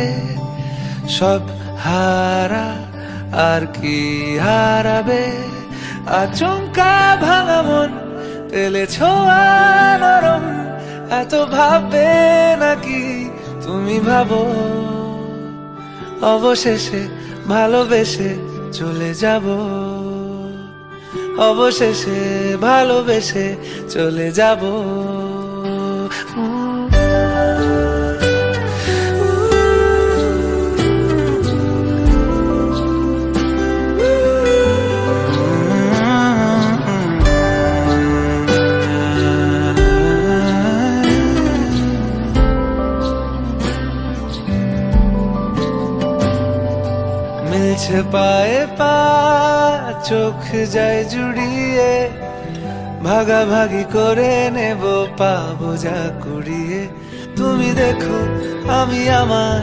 হারাবে, সব হারা আর কি হারাবে। আচমকা ভাঙা মন পেলে ছোঁয়া নরম, এত ভাববে নাকি তুমি ভাবো। অবশেষে ভালোবেসে চলে যাব, অবশেষে ভালোবেসে চলে যাব। মিলছে পায়ে পা, চোখ যায় জুড়িয়ে, ভাগাভাগি করে নেব পাবো যা কুড়িয়ে। তুমি দেখো আমি আমার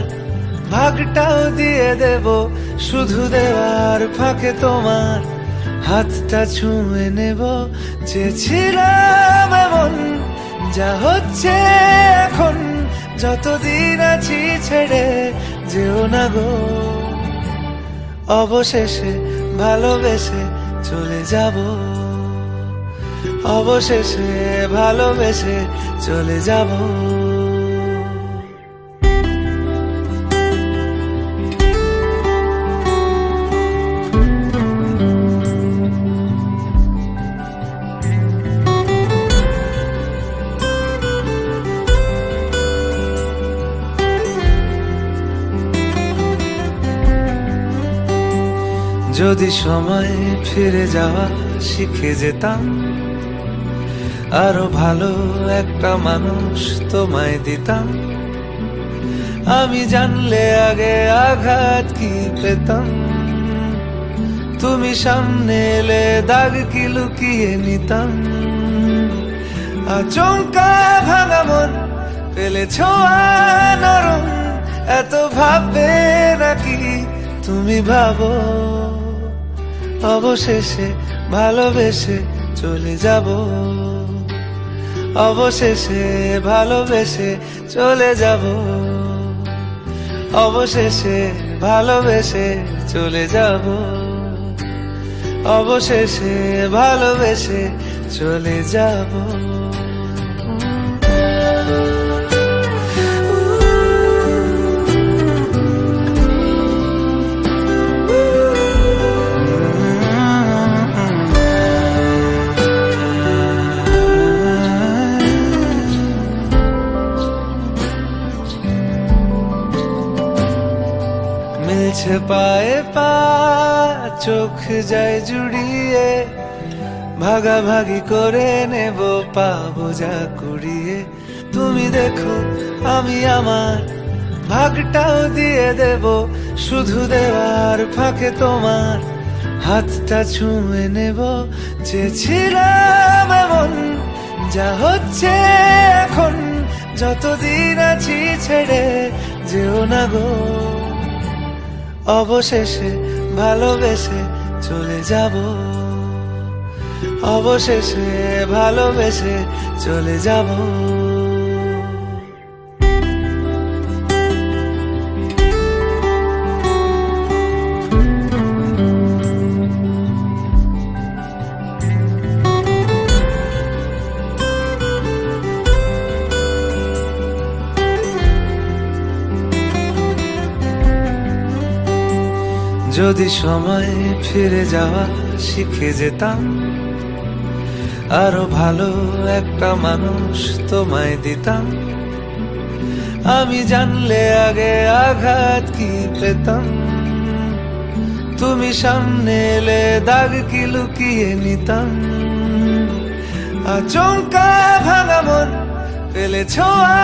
ভাগটাও দিয়ে দেব, শুধু দেওয়ার ফাঁকে তোমার হাতটা ছুঁয়ে নেব। চেয়েছিলাম এমন, যা হচ্ছে এখন, যতদিন আছি ছেড়ে যেও না গো। অবশেষে ভালোবেসে চলে যাব, অবশেষে ভালোবেসে চলে যাব। যদি সময় ফিরে যাওয়া শিখে যেতাম, আরো ভালো একটা মানুষ তোমায় দিতাম। আমি জানলে আগে আঘাত কি পেতাম, তুমি সামনে এলে দাগ কি লুকিয়ে নিতাম। আচমকা ভাঙা মন পেলে ছোঁয়া নরম, এত ভাববে নাকি তুমি ভাবো। অবশেষে ভালোবেসে চলে যাব, অবশেষে ভালোবেসে চলে যাব, অবশেষে ভালোবেসে চলে যাব, অবশেষে ভালোবেসে চলে যাব। মিলছে পায়ে পা, চোখ যায় জুড়িয়ে, ভাগাভাগি করে নেব পাবো যা কুড়িয়ে। তুমি দেখো আমি আমার ভাগটাও দিয়ে দেব, শুধু দেওয়ার ফাঁকে তোমার হাতটা ছুঁয়ে নেব। চেয়েছিলাম এমন, যা হচ্ছে এখন, যতদিন আছি ছেড়ে যেও না গো। অবশেষে ভালোবেসে চলে যাব, অবশেষে ভালোবেসে চলে যাব। যদি সময় ফিরে যাওয়া শিখে যেতাম, আরো ভালো একটা মানুষ তোমায় দিতাম। আমি জানলে আগে আঘাত কি পেতাম, তুমি সামনে এলে দাগ কি লুকিয়ে নিতাম। আচমকা ভাঙা মন পেলে ছোঁয়া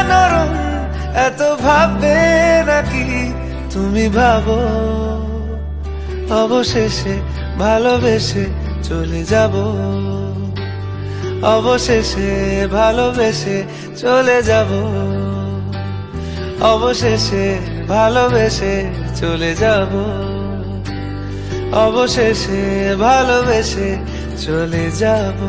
নরম, এত ভাববে নাকি তুমি ভাবো। অবশেষে ভালোবেসে চলে যাব, অবশেষে ভালোবেসে চলে যাব, অবশেষে ভালোবেসে চলে যাব, অবশেষে ভালোবেসে চলে যাব।